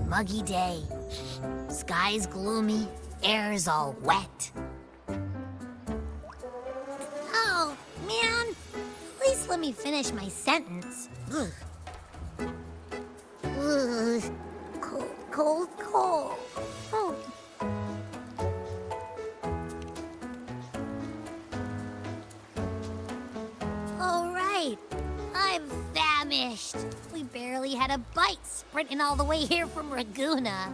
Muggy day. Sky's gloomy, air's all wet. Oh, man. At least let me finish my sentence. Ugh. Ugh. Cold, cold, cold. Oh. All right. I'm famished. We barely had a bite sprinting all the way here from Raguna.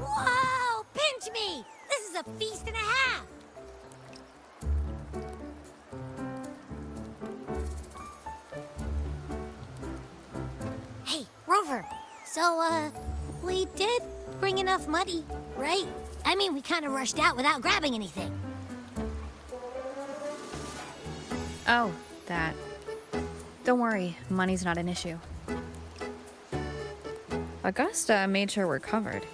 Whoa! Pinch me! This is a feast and a half! Hey, Rover. So, we did bring enough money, right? I mean, we kind of rushed out without grabbing anything. Oh, that. Don't worry, money's not an issue. Augusta made sure we're covered.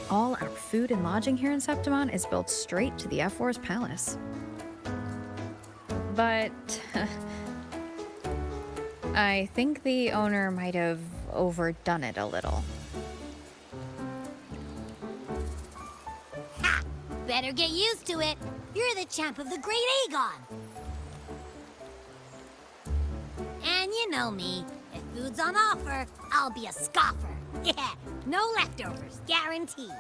All our food and lodging here in Septimon is built straight to the F4's palace. But I think the owner might have overdone it a little. Ha! Better get used to it. You're the champ of the Great Aegon. And you know me. If food's on offer, I'll be a scoffer. Yeah, no leftovers, guaranteed.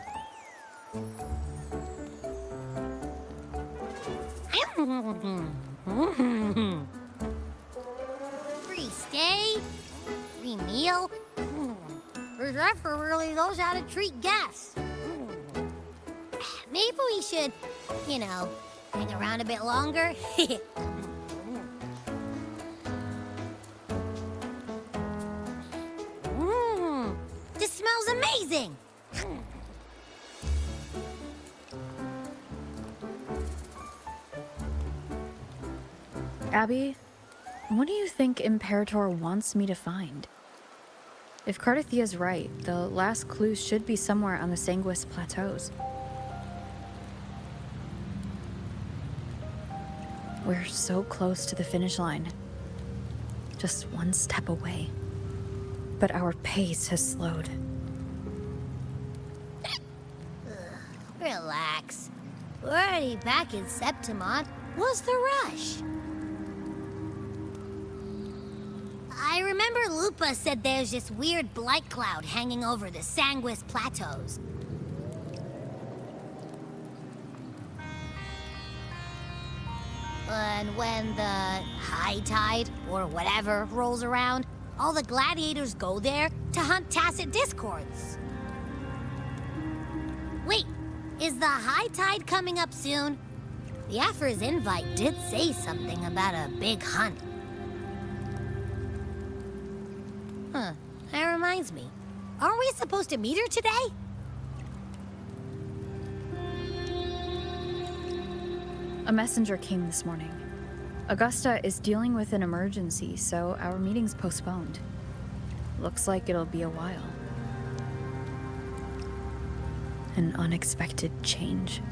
Free stay, free meal. The Zephyr really knows how to treat guests. Maybe we should, you know, hang around a bit longer. This smells amazing! Abby, what do you think Imperator wants me to find? If Cardathia's right, the last clues should be somewhere on the Sanguis Plateaus. We're so close to the finish line. Just one step away. But our pace has slowed. Relax. We're already back in Septimon. What's the rush? I remember Lupa said there's this weird blight cloud hanging over the Sanguis Plateaus. And when the high tide, or whatever, rolls around, all the gladiators go there to hunt tacit discords. Wait, is the high tide coming up soon? The Aphor's invite did say something about a big hunt. Huh, that reminds me. Aren't we supposed to meet her today? A messenger came this morning. Augusta is dealing with an emergency, so our meeting's postponed. Looks like it'll be a while. An unexpected change.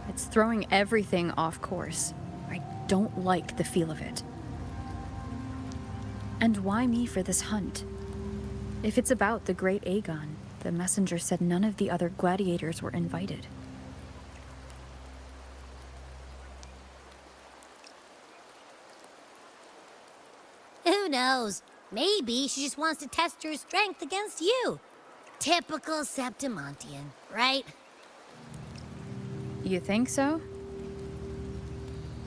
It's throwing everything off course. I don't like the feel of it. And why me for this hunt? If it's about the Great Aegon, the messenger said none of the other gladiators were invited. Who knows? Maybe she just wants to test her strength against you. Typical Septimontian, right? You think so?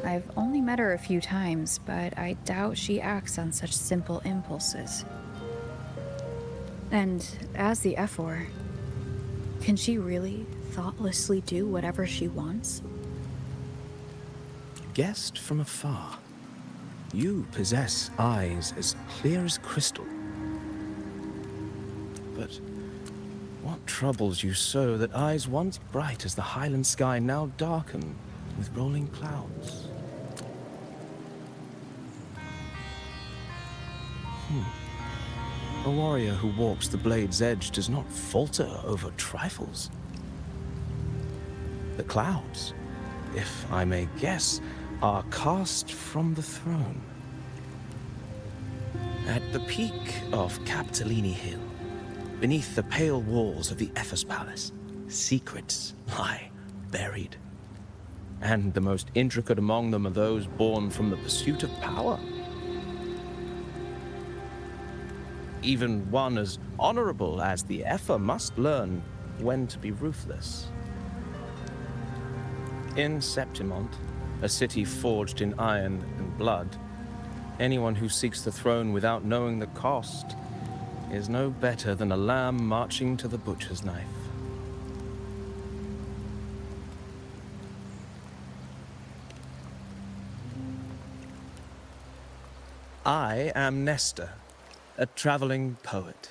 I've only met her a few times, but I doubt she acts on such simple impulses. And as the F4, can she really thoughtlessly do whatever she wants? Guessed from afar, you possess eyes as clear as crystal. But what troubles you so that eyes once bright as the highland sky now darken with rolling clouds? A warrior who walks the blade's edge does not falter over trifles. The clouds, if I may guess, are cast from the throne. At the peak of Capitolini Hill, beneath the pale walls of the Ephes Palace, secrets lie buried. And the most intricate among them are those born from the pursuit of power. Even one as honorable as the Epher must learn when to be ruthless. In Septimont, a city forged in iron and blood, anyone who seeks the throne without knowing the cost is no better than a lamb marching to the butcher's knife. I am Nestor, a traveling poet.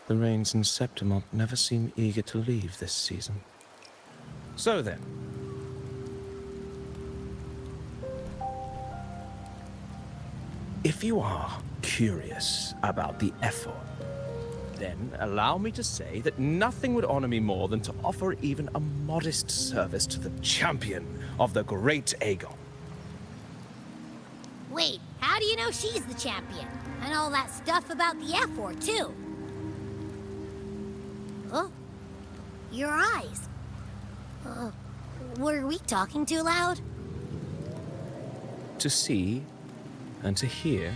The rains in Septimont never seem eager to leave this season. So then, if you are curious about the effort, then allow me to say that nothing would honor me more than to offer even a modest service to the champion of the great Aegon. Wait, how do you know she's the champion? And all that stuff about the F4, too. Oh, your eyes. Were we talking too loud? To see and to hear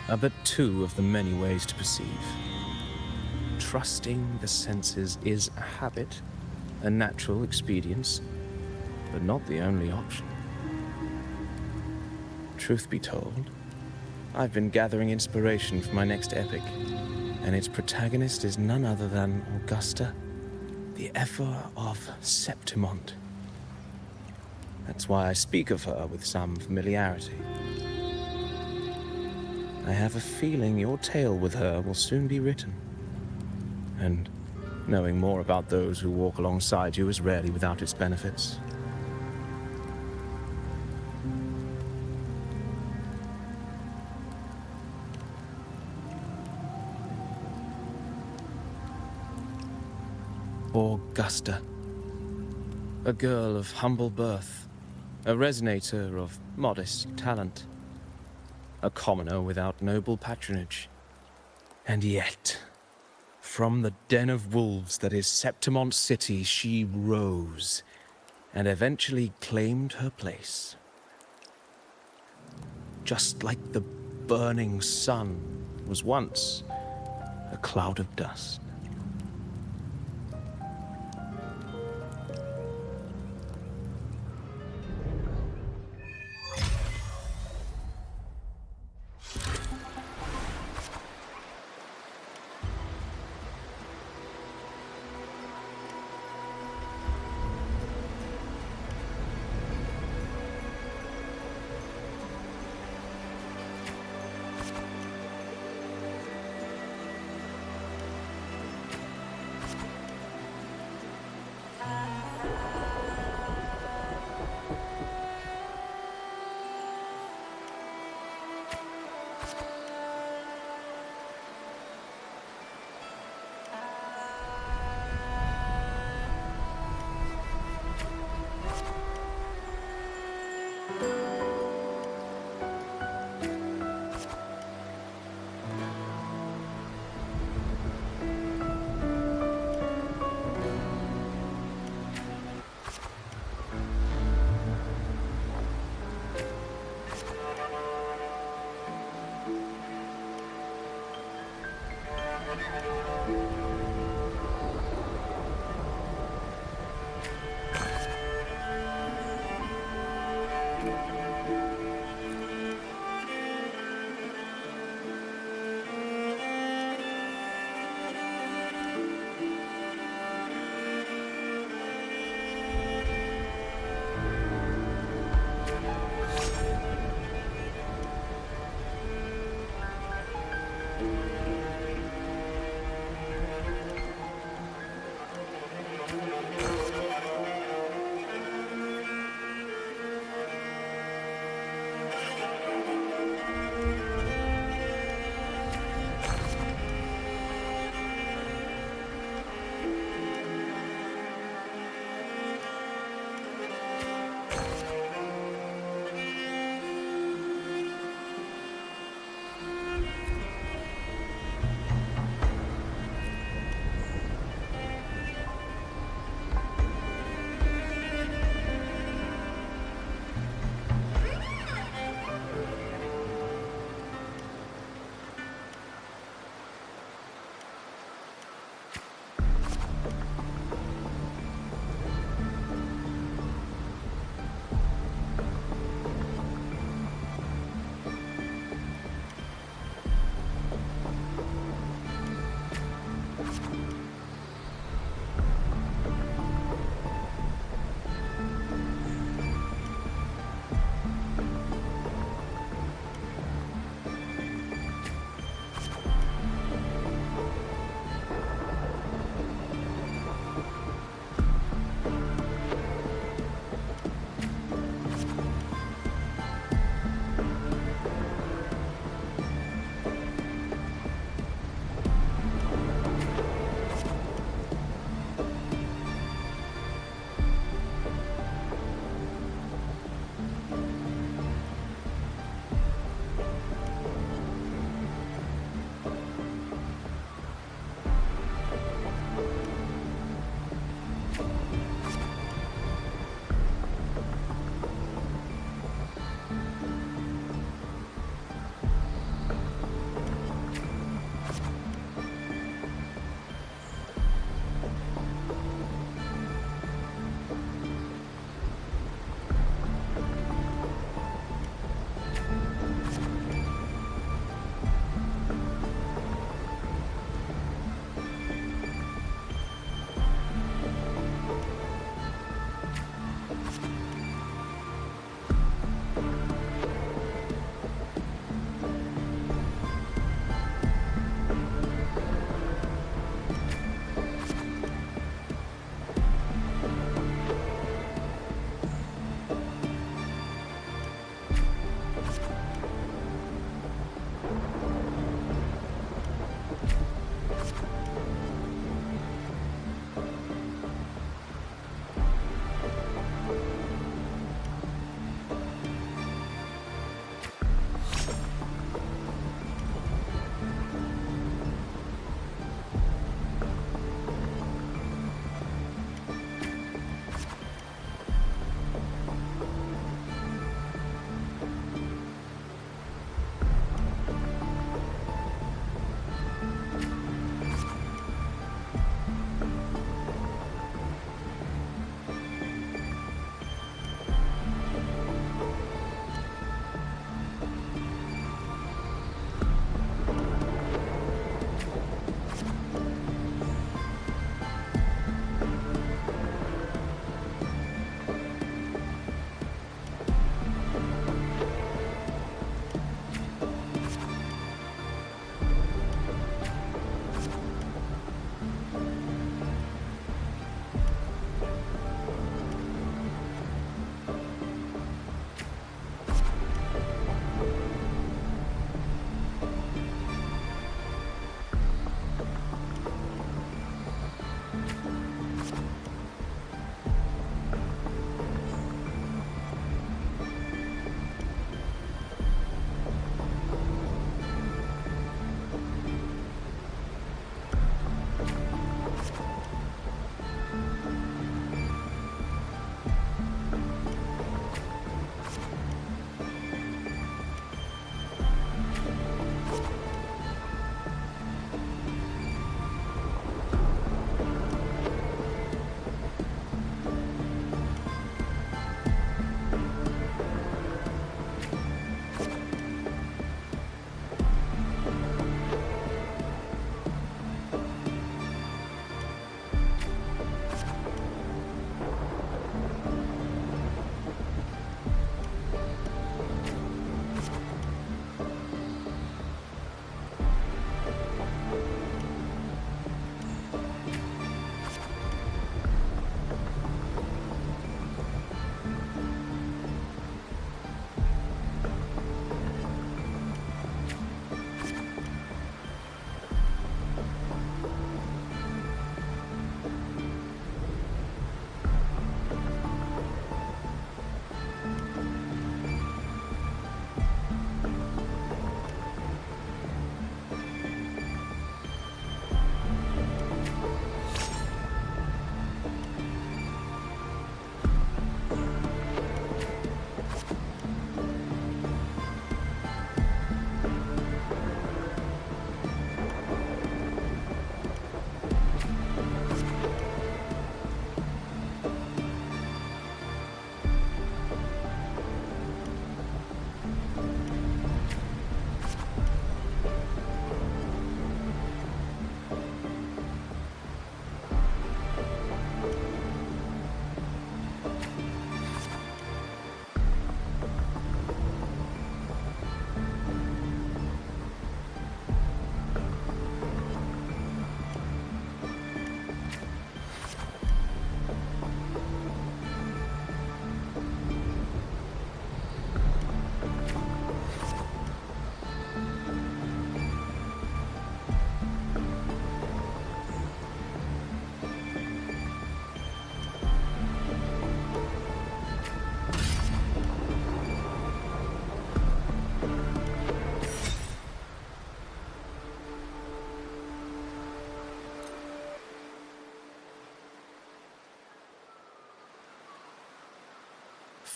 are but two of the many ways to perceive. Trusting the senses is a habit, a natural expedience, but not the only option. Truth be told, I've been gathering inspiration for my next epic, and its protagonist is none other than Augusta, the Epher of Septimont. That's why I speak of her with some familiarity. I have a feeling your tale with her will soon be written. And knowing more about those who walk alongside you is rarely without its benefits. Augusta, a girl of humble birth, a resonator of modest talent, a commoner without noble patronage. And yet, from the den of wolves that is Septimont City, she rose and eventually claimed her place. Just like the burning sun was once a cloud of dust.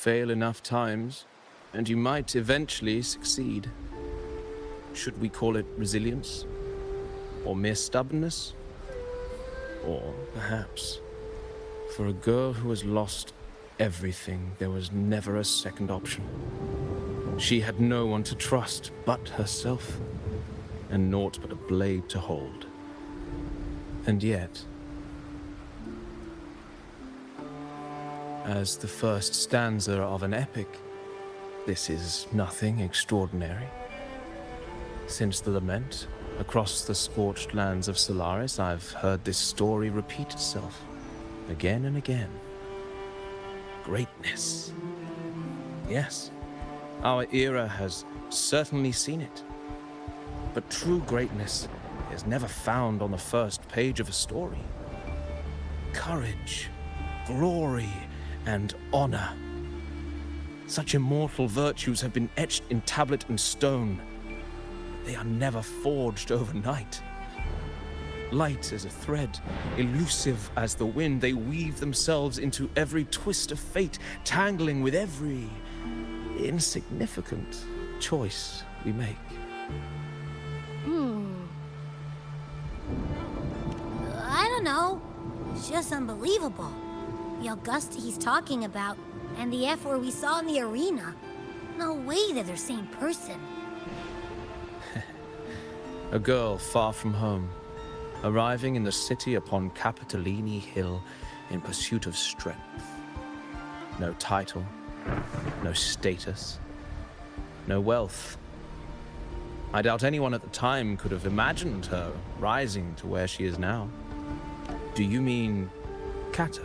fail enough times, and you might eventually succeed. Should we call it resilience? Or mere stubbornness? Or perhaps, for a girl who has lost everything, there was never a second option. She had no one to trust but herself, and naught but a blade to hold. And yet, as the first stanza of an epic, this is nothing extraordinary. Since the Lament, across the scorched lands of Solaris, I've heard this story repeat itself, again and again. Greatness. Yes, our era has certainly seen it. But true greatness is never found on the first page of a story. Courage, glory, and honor. Such immortal virtues have been etched in tablet and stone. They are never forged overnight. Light as a thread, elusive as the wind, they weave themselves into every twist of fate, tangling with every insignificant choice we make. I don't know. It's just unbelievable. The Augusta he's talking about, and the F-word we saw in the arena. No way they're the same person. A girl far from home, arriving in the city upon Capitolini Hill in pursuit of strength. No title, no status, no wealth. I doubt anyone at the time could have imagined her rising to where she is now. Do you mean Cato?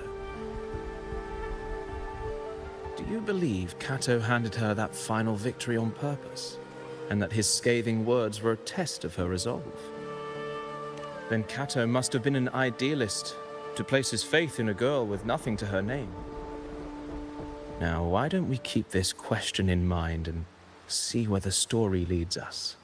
Do you believe Cato handed her that final victory on purpose, and that his scathing words were a test of her resolve? Then Cato must have been an idealist to place his faith in a girl with nothing to her name. Now, why don't we keep this question in mind and see where the story leads us?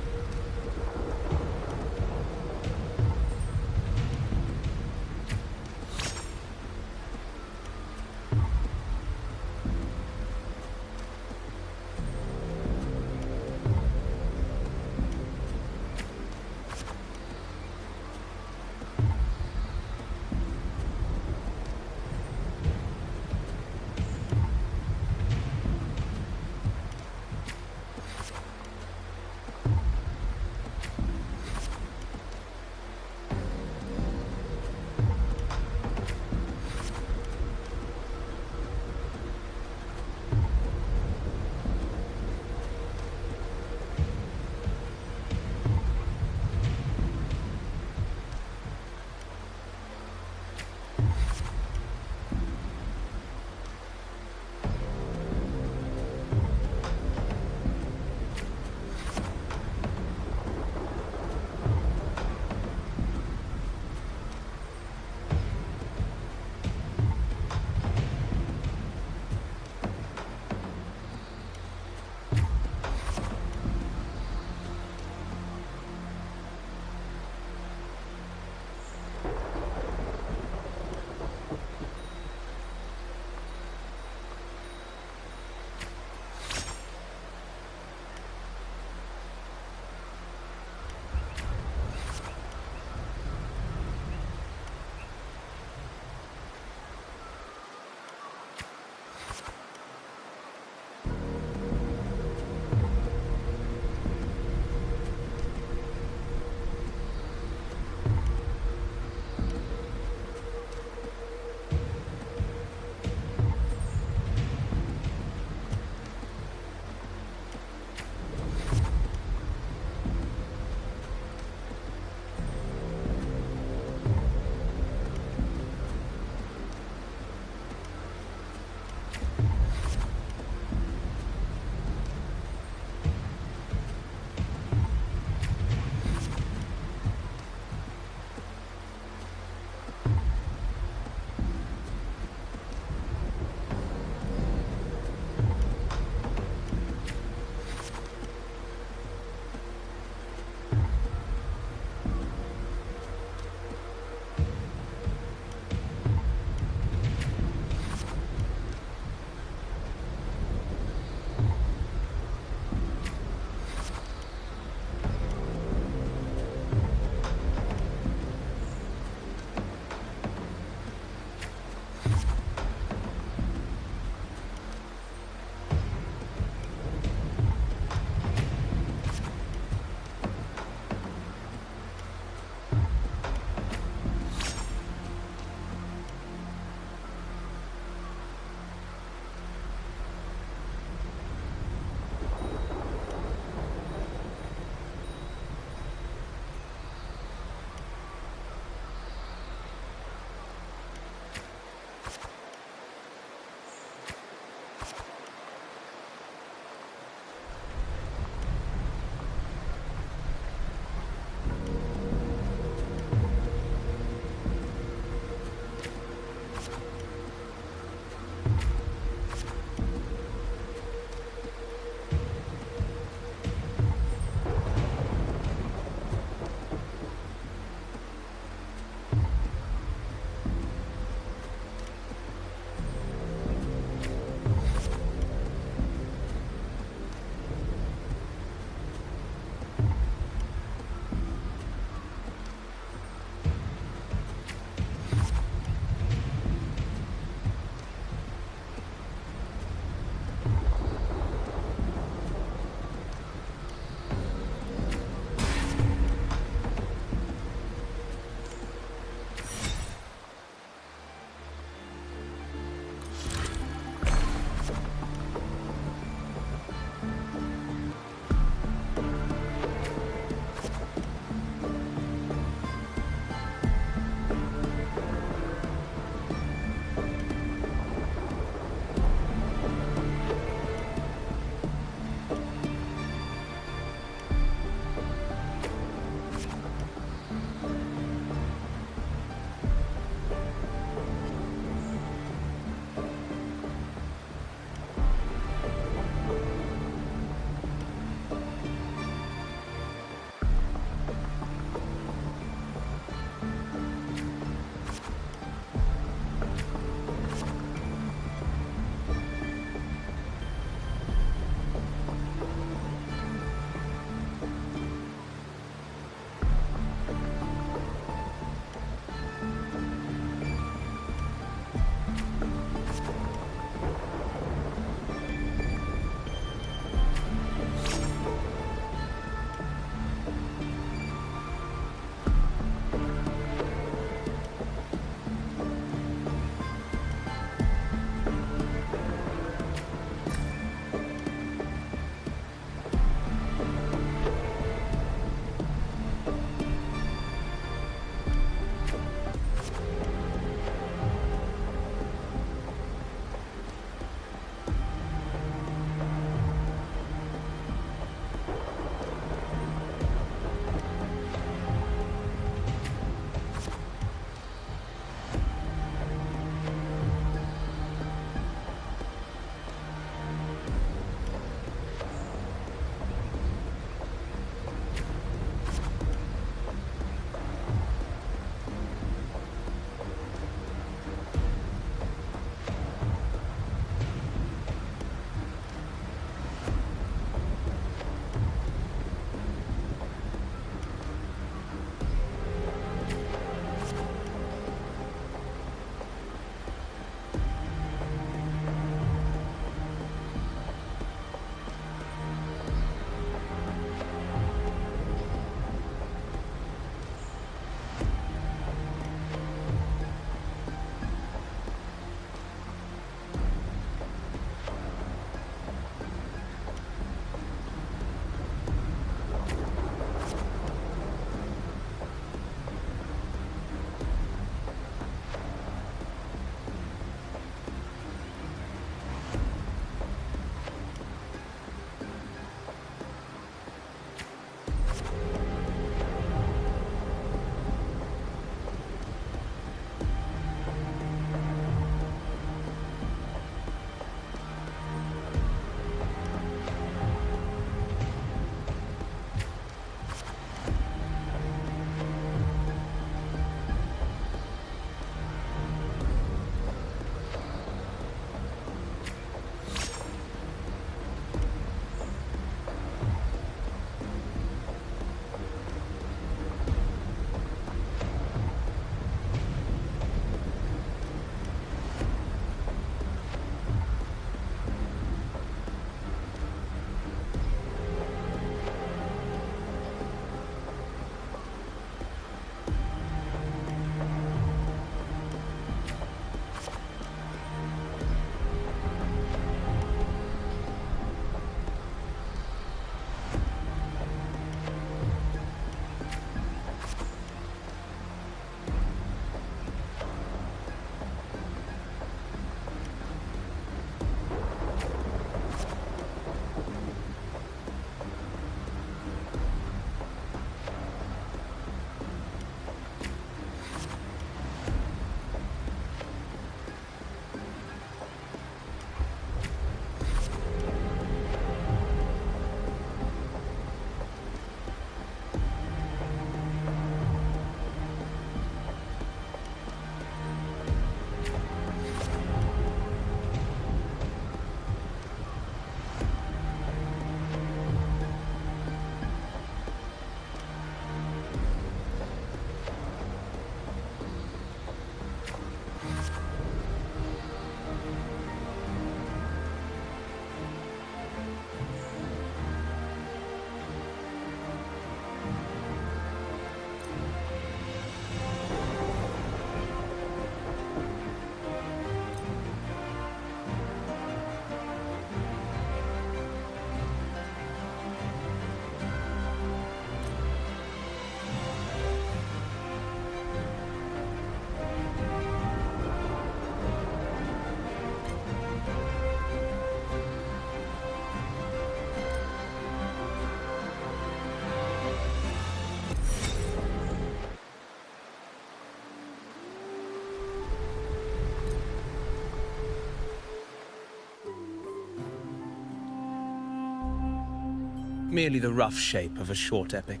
merely the rough shape of a short epic.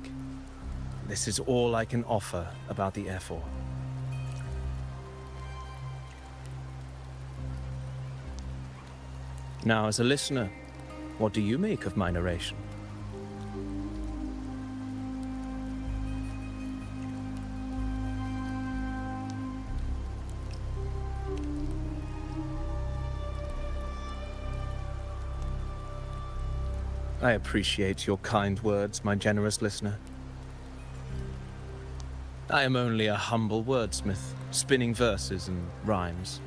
This is all I can offer about the F4. Now, as a listener, what do you make of my narration? I appreciate your kind words, my generous listener. I am only a humble wordsmith, spinning verses and rhymes.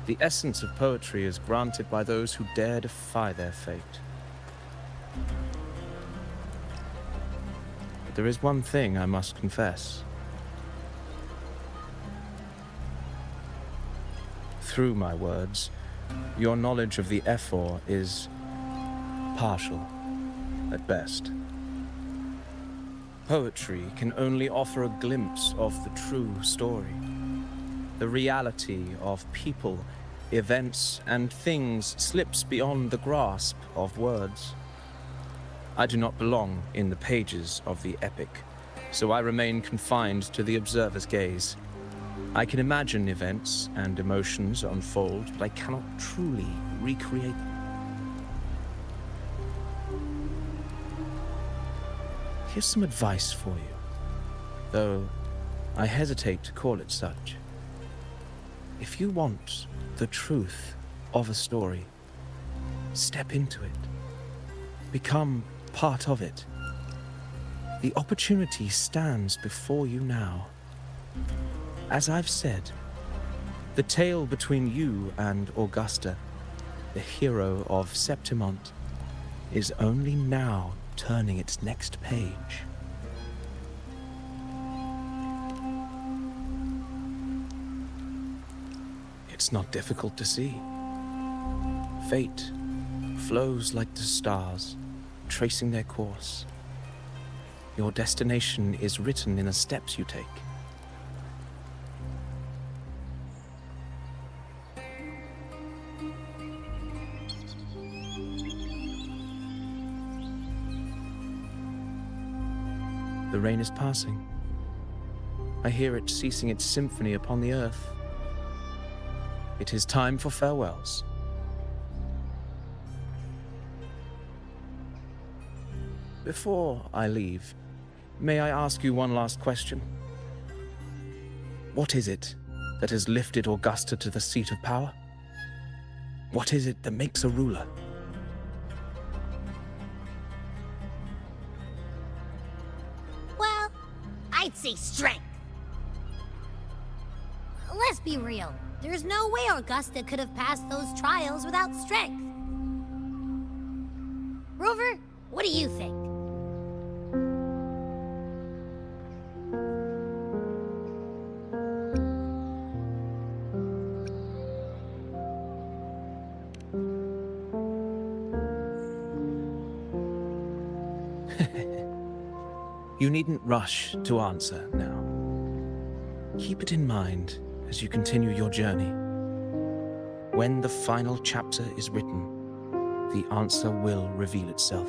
The essence of poetry is granted by those who dare defy their fate. But there is one thing I must confess. Through my words, your knowledge of the F4 is partial, at best. Poetry can only offer a glimpse of the true story, the reality of people, events, and things slips beyond the grasp of words. I do not belong in the pages of the epic, so I remain confined to the observer's gaze. I can imagine events and emotions unfold, but I cannot truly recreate them. Here's some advice for you, though I hesitate to call it such. If you want the truth of a story, step into it. Become part of it. The opportunity stands before you now. As I've said, the tale between you and Augusta, the hero of Septimont, is only now turning its next page. It's not difficult to see. Fate flows like the stars, tracing their course. Your destination is written in the steps you take. The rain is passing. I hear it ceasing its symphony upon the earth. It is time for farewells. Before I leave, may I ask you one last question? What is it that has lifted Augusta to the seat of power? What is it that makes a ruler? I'd say strength. Let's be real. There's no way Augusta could have passed those trials without strength. Rover, what do you think? You needn't rush to answer now. Keep it in mind as you continue your journey. When the final chapter is written, the answer will reveal itself.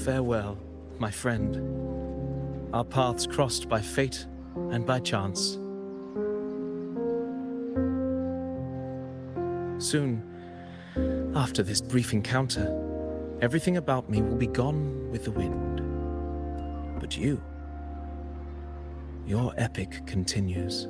Farewell, my friend. Our paths crossed by fate and by chance. Soon, after this brief encounter, everything about me will be gone with the wind. But you, your epic continues.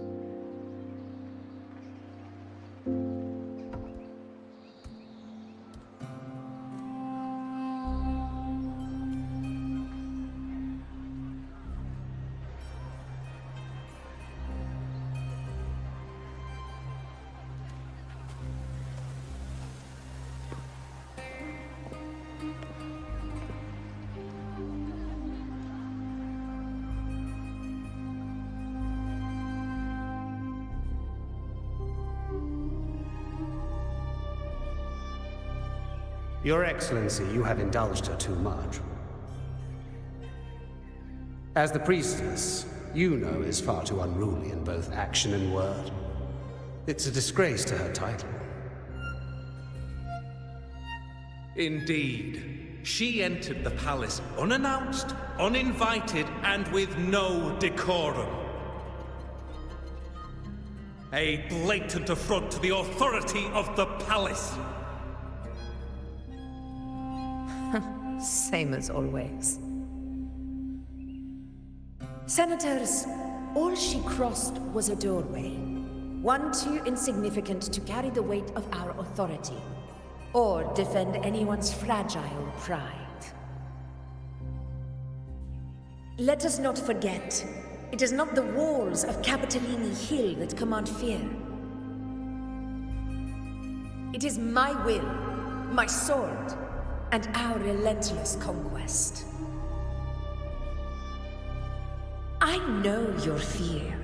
Your Excellency, you have indulged her too much. As the priestess, Yuno is far too unruly in both action and word. It's a disgrace to her title. Indeed. She entered the palace unannounced, uninvited, and with no decorum. A blatant affront to the authority of the palace. Same as always. Senators, all she crossed was a doorway. One too insignificant to carry the weight of our authority, or defend anyone's fragile pride. Let us not forget, it is not the walls of Capitolini Hill that command fear. It is my will, my sword, and our relentless conquest. I know your fear.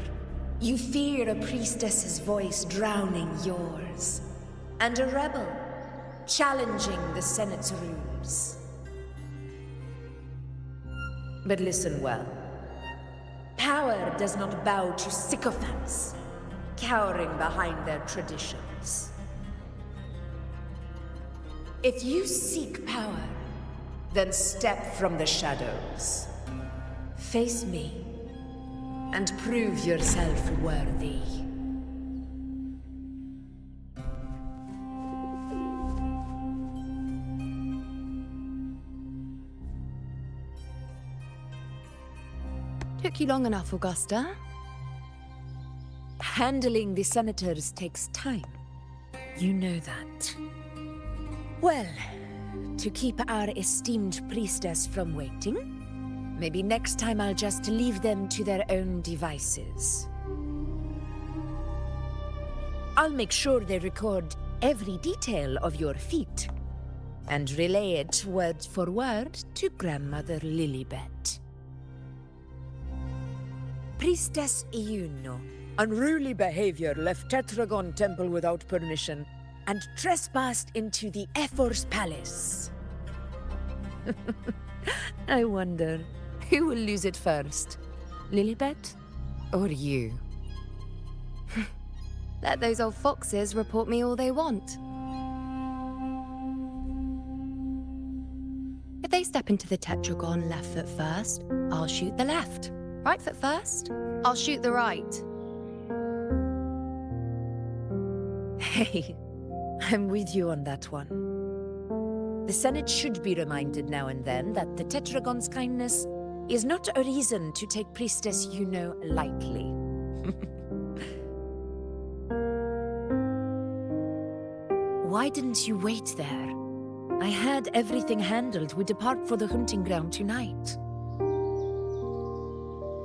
You fear a priestess's voice drowning yours, and a rebel challenging the Senate's rules. But listen well. Power does not bow to sycophants, cowering behind their traditions. If you seek power, then step from the shadows. Face me, and prove yourself worthy. Took you long enough, Augusta. Handling the senators takes time. You know that. Well, to keep our esteemed priestess from waiting, maybe next time I'll just leave them to their own devices. I'll make sure they record every detail of your feat, and relay it word for word to Grandmother Lilibet. Priestess Iuno, unruly behavior, left Tetragon Temple without permission, and trespassed into the Ephor's palace. I wonder, who will lose it first? Lilibet or you? Let those old foxes report me all they want. If they step into the tetragon left foot first, I'll shoot the left. Right foot first, I'll shoot the right. Hey, I'm with you on that one. The Senate should be reminded now and then that the Tetragon's kindness is not a reason to take Priestess Yuno lightly. Why didn't you wait there? I had everything handled. We depart for the hunting ground tonight.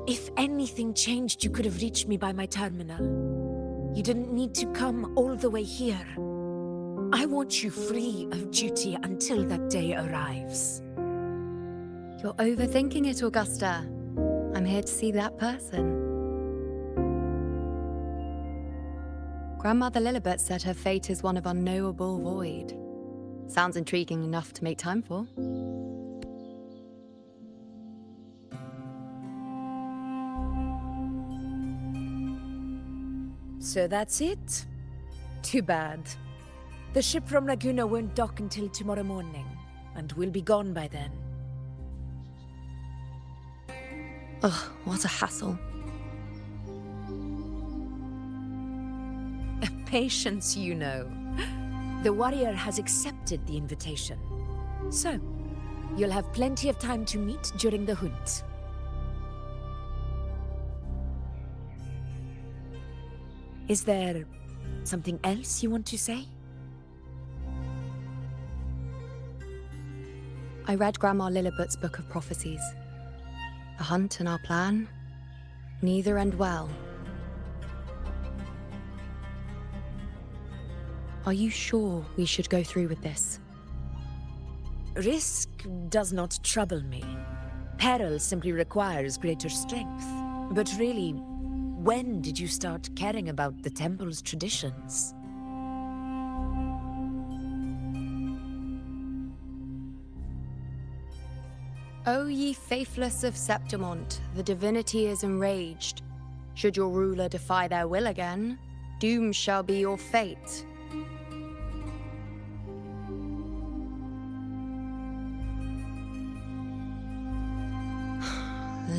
If anything changed, you could have reached me by my terminal. You didn't need to come all the way here. I want you free of duty until that day arrives. You're overthinking it, Augusta. I'm here to see that person. Grandmother Lilibet said her fate is one of unknowable void. Sounds intriguing enough to make time for. So that's it? Too bad. The ship from Laguna won't dock until tomorrow morning, and we'll be gone by then. Ugh, what a hassle. Patience, you know. The warrior has accepted the invitation. So, you'll have plenty of time to meet during the hunt. Is there something else you want to say? I read Grandma Lilibet's Book of Prophecies. The hunt and our plan, neither end well. Are you sure we should go through with this? Risk does not trouble me. Peril simply requires greater strength. But really, when did you start caring about the temple's traditions? O ye faithless of Septimont, the divinity is enraged. Should your ruler defy their will again, doom shall be your fate.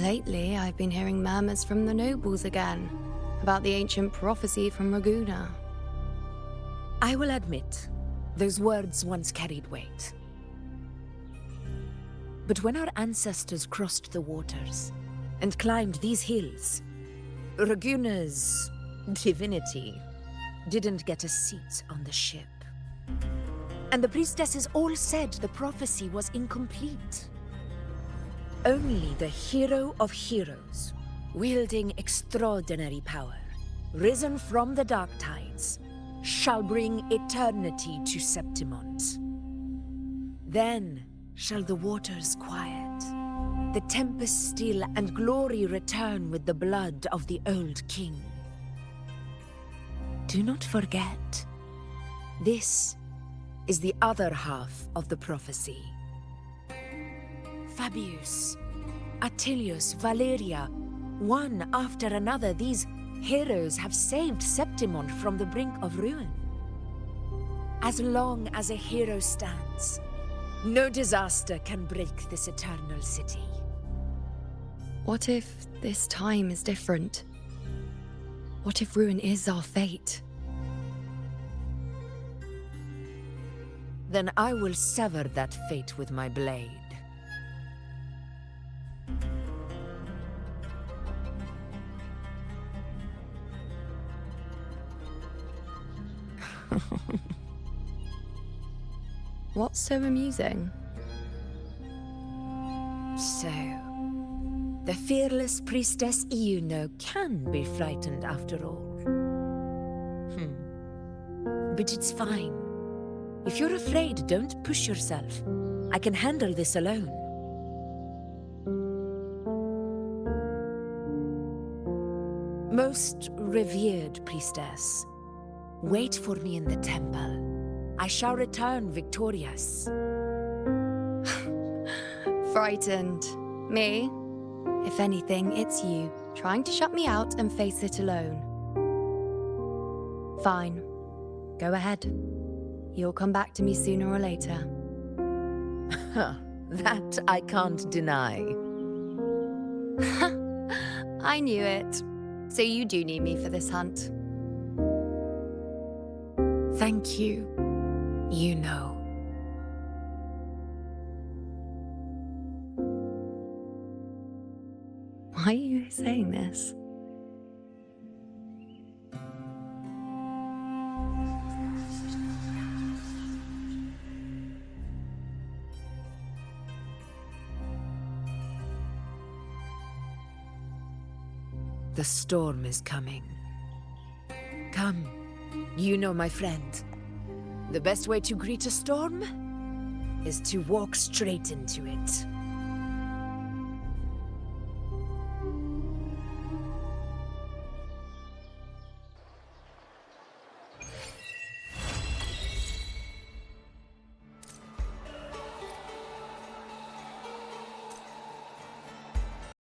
Lately, I've been hearing murmurs from the nobles again about the ancient prophecy from Raguna. I will admit, those words once carried weight. But when our ancestors crossed the waters and climbed these hills, Raguna's divinity didn't get a seat on the ship. And the priestesses all said the prophecy was incomplete. Only the hero of heroes, wielding extraordinary power, risen from the dark tides, shall bring eternity to Septimont. Then shall the waters quiet, the tempest still, and glory return with the blood of the old king. Do not forget, this is the other half of the prophecy. Fabius, Attilius, Valeria, one after another, these heroes have saved Septimont from the brink of ruin. As long as a hero stands, no disaster can break this eternal city. What if this time is different? What if ruin is our fate? Then I will sever that fate with my blade. What's so amusing? So, the fearless priestess Iuno can be frightened after all. But it's fine. If you're afraid, don't push yourself. I can handle this alone. Most revered priestess, wait for me in the temple. I shall return victorious. Frightened. Me? If anything, it's you, trying to shut me out and face it alone. Fine. Go ahead. You'll come back to me sooner or later. That I can't deny. I knew it. So you do need me for this hunt. Thank you. You know. Why are you saying this? The storm is coming. Come, you know, my friend. The best way to greet a storm is to walk straight into it.